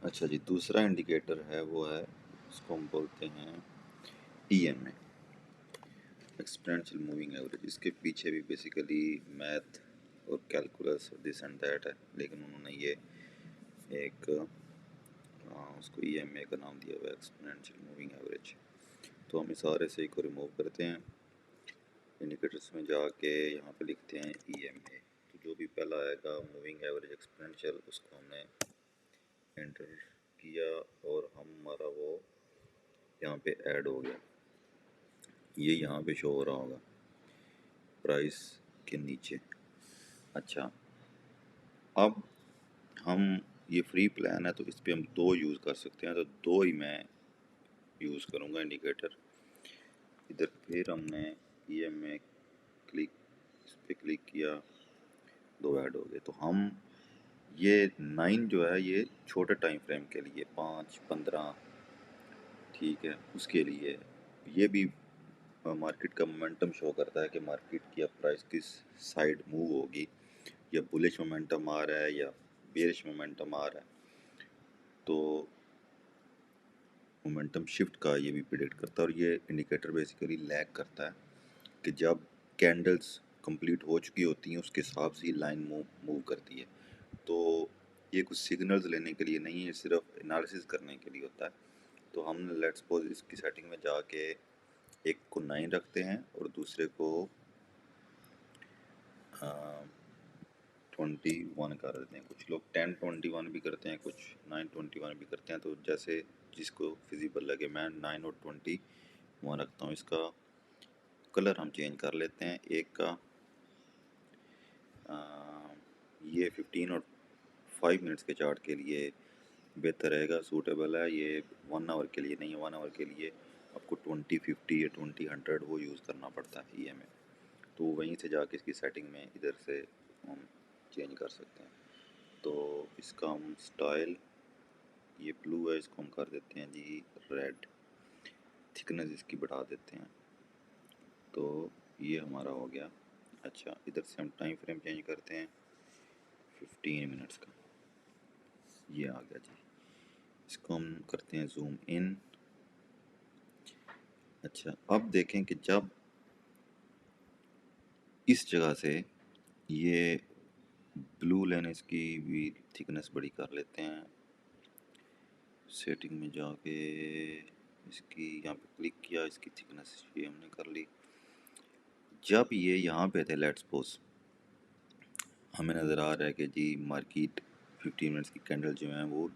अच्छा जी, दूसरा इंडिकेटर है वो है, उसको हम बोलते हैं EMA, एक्सपोनेंशियल मूविंग एवरेज। इसके पीछे भी बेसिकली मैथ और कैलकुलस और दिस एंड दैट है, लेकिन उन्होंने ये एक उसको EMA का नाम दिया हुआ है, एक्सपोनेंशियल मूविंग एवरेज। तो हम इस RSI को रिमूव करते हैं, इंडिकेटर्स में जाके यहाँ पे लिखते हैं EMA। तो जो भी पहला आएगा मूविंग एवरेज एक्सपोनेंशियल, उसको हमने एंटर किया और हमारा वो यहाँ पे ऐड हो गया। ये यहाँ पे शो हो रहा होगा प्राइस के नीचे। अच्छा, अब हम ये फ्री प्लान है तो इस पर हम दो यूज़ कर सकते हैं, तो दो ही मैं यूज़ करूँगा इंडिकेटर। इधर फिर हमने EMA क्लिक, इस पर क्लिक किया, दो ऐड हो गए। तो हम ये 9 जो है ये छोटे टाइम फ्रेम के लिए, 5, 15, ठीक है, उसके लिए ये भी मार्केट का मोमेंटम शो करता है कि मार्केट की अब प्राइस किस साइड मूव होगी, या बुलिश मोमेंटम आ रहा है या बेरिश मोमेंटम आ रहा है। तो मोमेंटम शिफ्ट का ये भी प्रिडिक्ट करता है, और ये इंडिकेटर बेसिकली लैग करता है कि जब कैंडल्स कंप्लीट हो चुकी होती हैं उसके हिसाब से लाइन मूव करती है। तो ये कुछ सिग्नल्स लेने के लिए नहीं है, सिर्फ एनालिसिस करने के लिए होता है। तो हम लेट्स सपोज इसकी सेटिंग में जाके एक को 9 रखते हैं और दूसरे को 21 कर देते हैं। कुछ लोग 1021 भी करते हैं, कुछ 921 भी करते हैं, तो जैसे जिसको फिजिबल लगे। मैं 9 और 21 रखता हूँ। इसका कलर हम चेंज कर लेते हैं। एक का ये 15 और 5 मिनट्स के चार्ट के लिए बेहतर रहेगा, सूटेबल है। ये 1 आवर के लिए नहीं है, 1 आवर के लिए आपको 2050 या 2000 वो यूज़ करना पड़ता है EMA। तो वहीं से जाके इसकी सेटिंग में इधर से हम चेंज कर सकते हैं। तो इसका हम स्टाइल, ये ब्लू है, इसको हम कर देते हैं जी रेड, थिकनेस इसकी बढ़ा देते हैं। तो ये हमारा हो गया। अच्छा, इधर से हम टाइम फ्रेम चेंज करते हैं 15 मिनट्स का, ये आ गया जी। इसको हम करते हैं जूम इन। अच्छा, अब देखें कि जब इस जगह से ये ब्लू लाइन, इसकी भी थिकनेस बड़ी कर लेते हैं। सेटिंग में जाके इसकी यहाँ पे क्लिक किया, इसकी थिकनेस ये हमने कर ली। जब ये यहाँ पे थे, लेट्स सपोज हमें नज़र आ रहा है कि जी मार्केट 15 मिनट्स की कैंडल जो है वो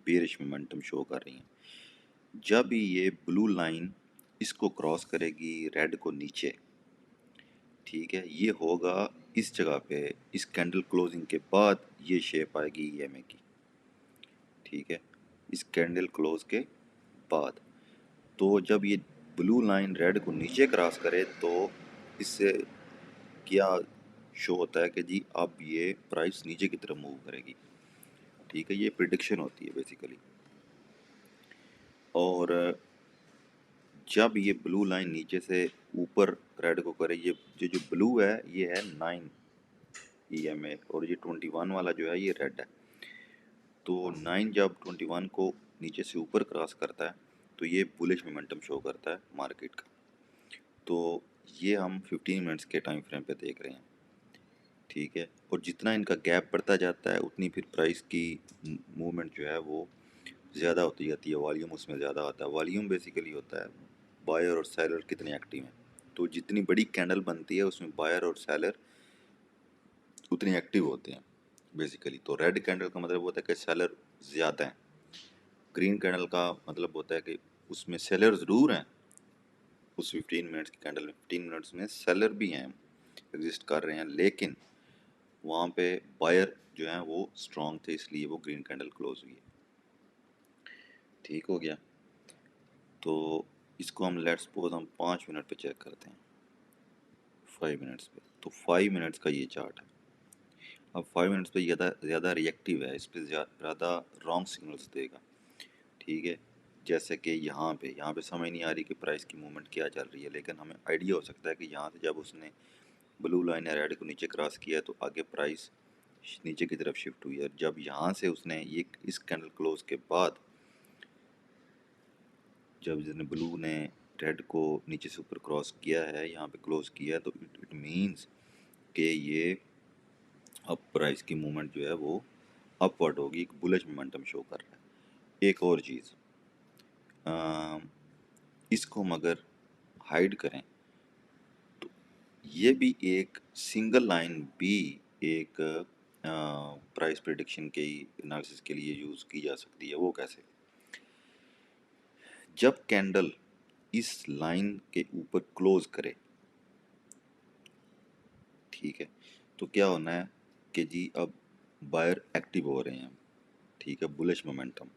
बेरिश मोमेंटम शो कर रही हैं। जब ये ब्लू लाइन इसको क्रॉस करेगी रेड को नीचे, ठीक है, ये होगा इस जगह पे, इस कैंडल क्लोजिंग के बाद ये शेप आएगी EMA की, ठीक है, इस कैंडल क्लोज के बाद। तो जब ये ब्लू लाइन रेड को नीचे क्रॉस करे तो इससे क्या शो होता है कि जी अब ये प्राइस नीचे की तरफ मूव करेगी, ठीक है। ये प्रिडिक्शन होती है बेसिकली। और जब ये ब्लू लाइन नीचे से ऊपर रेड को करे, ये जो ब्लू है ये है 9 EMA, और ये 21 वाला जो है ये रेड है। तो 9 जब 21 को नीचे से ऊपर क्रॉस करता है तो ये बुलिश मोमेंटम शो करता है मार्केट का। तो ये हम 15 मिनट्स के टाइम फ्रेम पे देख रहे हैं, ठीक है। और जितना इनका गैप बढ़ता जाता है उतनी फिर प्राइस की मूवमेंट जो है वो ज़्यादा होती जाती है, वॉल्यूम उसमें ज़्यादा आता है। वॉल्यूम बेसिकली होता है बायर और सेलर कितने एक्टिव हैं। तो जितनी बड़ी कैंडल बनती है उसमें बायर और सेलर उतने एक्टिव होते हैं बेसिकली। तो रेड कैंडल का मतलब होता है कि सेलर ज़्यादा हैं, ग्रीन कैंडल का मतलब होता है कि उसमें सेलर ज़रूर हैं। उस 15 मिनट्स की कैंडल में 15 मिनट्स में सेलर भी हैं, एग्जिस्ट कर रहे हैं, लेकिन वहाँ पे बायर जो हैं वो स्ट्रॉन्ग थे, इसलिए वो ग्रीन कैंडल क्लोज हुई है। ठीक हो गया। तो इसको हम लेट्स सपोज हम 5 मिनट पे चेक करते हैं, 5 मिनट्स पे। तो 5 मिनट्स का ये चार्ट है। अब 5 मिनट्स पे ज़्यादा ज़्यादा रिएक्टिव है, इस पर ज़्यादा रॉन्ग सिग्नल्स देगा, ठीक है। जैसे कि यहाँ पे समझ नहीं आ रही कि प्राइस की मूवमेंट क्या चल रही है, लेकिन हमें आइडिया हो सकता है कि यहाँ से जब उसने ब्लू लाइन या रेड को नीचे क्रॉस किया है तो आगे प्राइस नीचे की तरफ शिफ्ट हुई है। जब यहाँ से उसने ये इस कैंडल क्लोज के बाद जब जिसने ब्लू ने रेड को नीचे से ऊपर क्रॉस किया है, यहाँ पे क्लोज किया है, तो इट मीन्स कि ये अब प्राइस की मूवमेंट जो है वो अपवर्ड होगी, एक बुलिश मोमेंटम शो कर रहा है। एक और चीज़, इसको हम अगर हाइड करें तो ये भी एक सिंगल लाइन भी एक प्राइस प्रिडिक्शन के एनालिसिस के लिए यूज़ की जा सकती है। वो कैसे? जब कैंडल इस लाइन के ऊपर क्लोज करे, ठीक है, तो क्या होना है कि जी अब बायर एक्टिव हो रहे हैं, ठीक है, बुलिश मोमेंटम।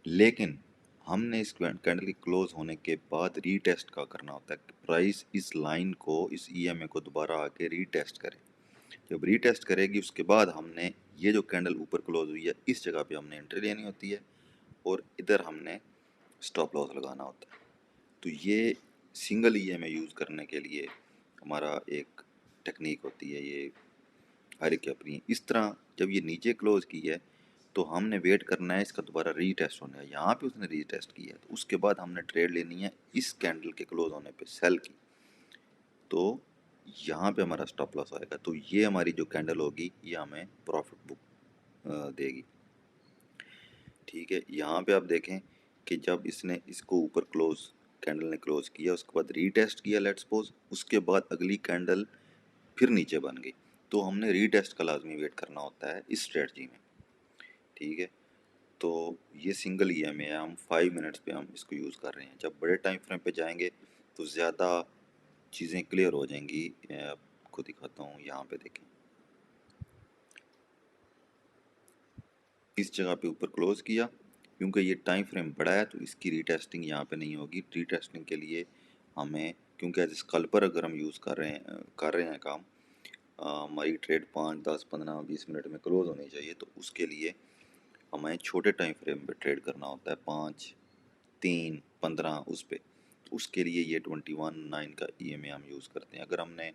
लेकिन हमने इस कैंडल के क्लोज होने के बाद रीटेस्ट का करना होता है। प्राइस इस लाइन को, इस ईएमए को दोबारा आके रीटेस्ट करे। जब रीटेस्ट करेगी उसके बाद हमने ये जो कैंडल ऊपर क्लोज हुई है इस जगह पे हमने एंट्री लेनी होती है और इधर हमने स्टॉप लॉस लगाना होता है। तो ये सिंगल ईएमए यूज़ करने के लिए हमारा एक टेक्निक होती है, ये हर एक की अपनी। इस तरह जब ये नीचे क्लोज की है तो हमने वेट करना है इसका दोबारा रीटेस्ट होने का। यहाँ पे उसने रीटेस्ट किया तो उसके बाद हमने ट्रेड लेनी है इस कैंडल के क्लोज होने पे सेल की, तो यहाँ पे हमारा स्टॉप लॉस आएगा। तो ये हमारी जो कैंडल होगी ये हमें प्रॉफिट बुक देगी, ठीक है। यहाँ पे आप देखें कि जब इसने इसको ऊपर क्लोज, कैंडल ने क्लोज किया, उसके बाद रीटेस्ट किया लेट्स सपोज, उसके बाद अगली कैंडल फिर नीचे बन गई, तो हमने रीटेस्ट का लाजमी वेट करना होता है इस स्ट्रेटजी में, ठीक है। तो ये सिंगल ईएमए है, हम 5 मिनट्स पे हम इसको यूज़ कर रहे हैं। जब बड़े टाइम फ्रेम पे जाएंगे तो ज़्यादा चीज़ें क्लियर हो जाएंगी। आपको दिखाता हूँ, यहाँ पे देखें, इस जगह पे ऊपर क्लोज किया, क्योंकि ये टाइम फ्रेम बड़ा है तो इसकी रीटेस्टिंग यहाँ पे नहीं होगी। रीटेस्टिंग के लिए हमें, क्योंकि एज स्कल्पर अगर हम यूज़ कर रहे हैं काम, हमारी ट्रेड 5, 10, 15, 20 मिनट में क्लोज होनी चाहिए, तो उसके लिए हमें छोटे टाइम फ्रेम पे ट्रेड करना होता है, 5, 3, 15 उस पे। उसके लिए ये 21/9 का ईएमए हम यूज़ करते हैं। अगर हमने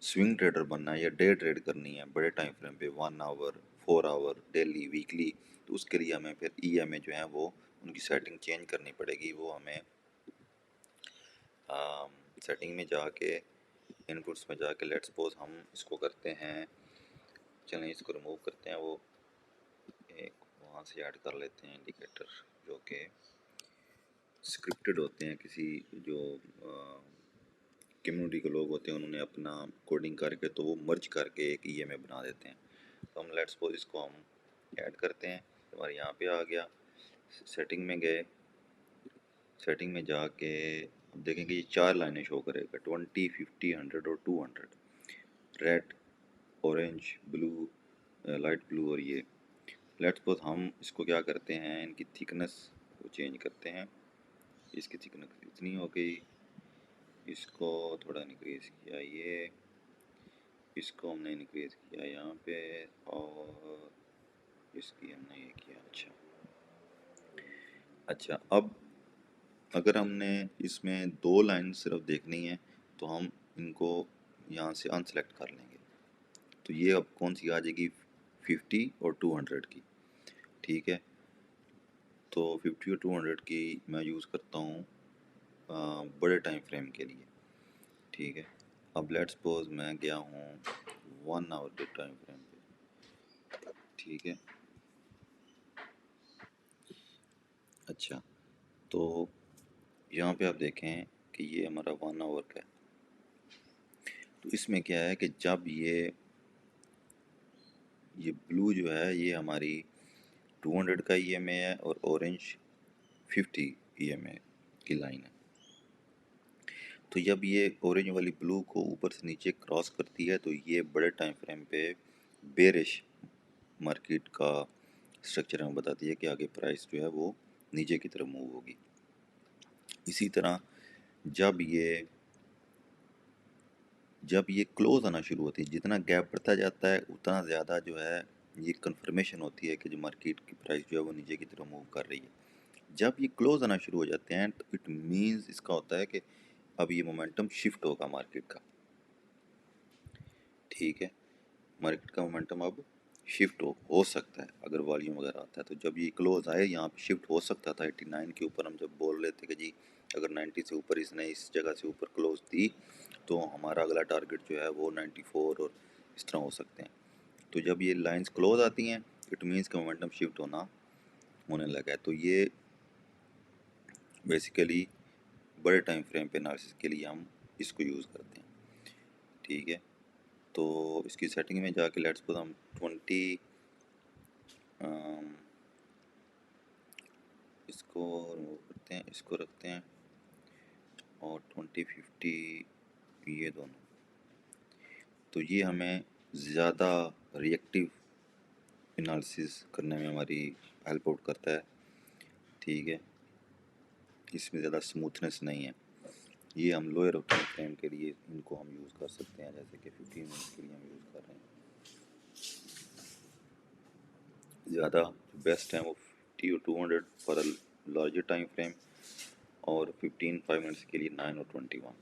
स्विंग ट्रेडर बनना है या डे ट्रेड करनी है बड़े टाइम फ्रेम पे, 1 आवर, 4 आवर, डेली, वीकली, तो उसके लिए हमें फिर ईएमए जो है वो उनकी सेटिंग चेंज करनी पड़ेगी। वो हमें सेटिंग में जाके, इनपुट्स में जाके, लेट्स सपोज हम इसको करते हैं, चलें इसको रिमूव करते हैं, वो एक वहाँ से ऐड कर लेते हैं इंडिकेटर जो कि स्क्रिप्टेड होते हैं, किसी जो कम्युनिटी के लोग होते हैं उन्होंने अपना कोडिंग करके तो वो मर्ज करके एक ईएमए बना देते हैं। तो हम लेट्स सपोज इसको हम ऐड करते हैं, हमारे यहाँ पे आ गया, सेटिंग में गए, सेटिंग में जाके अब देखेंगे ये 4 लाइनें शो करेगा, 20, 50, 100 और 200, red, orange, blue, light blue और ये। लेट्स सपोज हम इसको क्या करते हैं, इनकी थिकनेस को चेंज करते हैं। इसकी थिकनेस इतनी हो गई, इसको थोड़ा इंक्रीज किया, ये इसको हमने इंक्रीज किया यहाँ पे, और इसकी हमने ये किया। अच्छा, अब अगर हमने इसमें 2 लाइन सिर्फ देखनी है तो हम इनको यहाँ से अनसेलेक्ट कर लेंगे, तो ये अब कौन सी आ जाएगी, 50 और 200 की, ठीक है। तो 50 और 200 की मैं यूज़ करता हूँ बड़े टाइम फ्रेम के लिए, ठीक है। अब लेट्स सपोज मैं गया हूँ 1 आवर के टाइम फ्रेम पे, ठीक है। अच्छा, तो यहाँ पे आप देखें कि ये हमारा 1 आवर का है। तो इसमें क्या है कि जब ये ब्लू जो है ये हमारी 200 का ईएमए है और ऑरेंज 50 ईएमए की लाइन है। तो जब ये ऑरेंज वाली ब्लू को ऊपर से नीचे क्रॉस करती है तो ये बड़े टाइम फ्रेम पे बेरिश मार्केट का स्ट्रक्चर हमें बताती है कि आगे प्राइस जो है वो नीचे की तरफ मूव होगी। इसी तरह जब ये क्लोज आना शुरू होती है, जितना गैप बढ़ता जाता है उतना ज़्यादा जो है ये कंफर्मेशन होती है कि जो मार्केट की प्राइस जो है वो नीचे की तरफ मूव कर रही है। जब ये क्लोज आना शुरू हो जाते हैं तो इट मीन्स इसका होता है कि अब ये मोमेंटम शिफ्ट होगा मार्केट का, ठीक है। मार्केट का मोमेंटम अब शिफ्ट हो सकता है अगर वॉल्यूम वगैरह आता है। तो जब ये क्लोज आए यहाँ पे शिफ्ट हो सकता था 89 के ऊपर। हम जब बोल रहे थे कि जी अगर 90 से ऊपर इसने इस जगह से ऊपर क्लोज दी तो हमारा अगला टारगेट जो है वो 94 और इस तरह हो सकते हैं। तो जब ये लाइंस क्लोज आती हैं इट मीन्स का मोमेंटम शिफ्ट होने लगा है। तो ये बेसिकली बड़े टाइम फ्रेम पे एनालिसिस के लिए हम इसको यूज़ करते हैं। ठीक है, तो इसकी सेटिंग में जाके लेट्स सपोज हम 20 इसको रिमूव करते हैं, इसको रखते हैं और 2050 ये दोनों। तो ये हमें ज़्यादा रिएक्टिव एनालिसिस करने में हमारी हेल्प आउट करता है। ठीक है, इसमें ज़्यादा स्मूथनेस नहीं है। ये हम लोअर ऑफ टाइम फ्रेम के लिए इनको हम यूज़ कर सकते हैं, जैसे कि 15 मिनट्स के लिए हम यूज़ कर रहे हैं। ज़्यादा बेस्ट है वो 50 और 200 for a larger time frame, और 15 5 मिनट्स के लिए 9 और 21।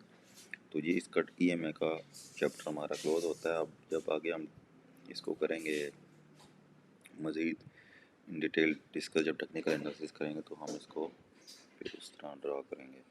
तो ये इसका EMA का चैप्टर हमारा क्लोज होता है। अब जब आगे हम इसको करेंगे मज़ीद इन डिटेल डिस्कस, जब टेक्निकल एनालिसिस करेंगे तो हम इसको फिर उस तरह ड्रा करेंगे।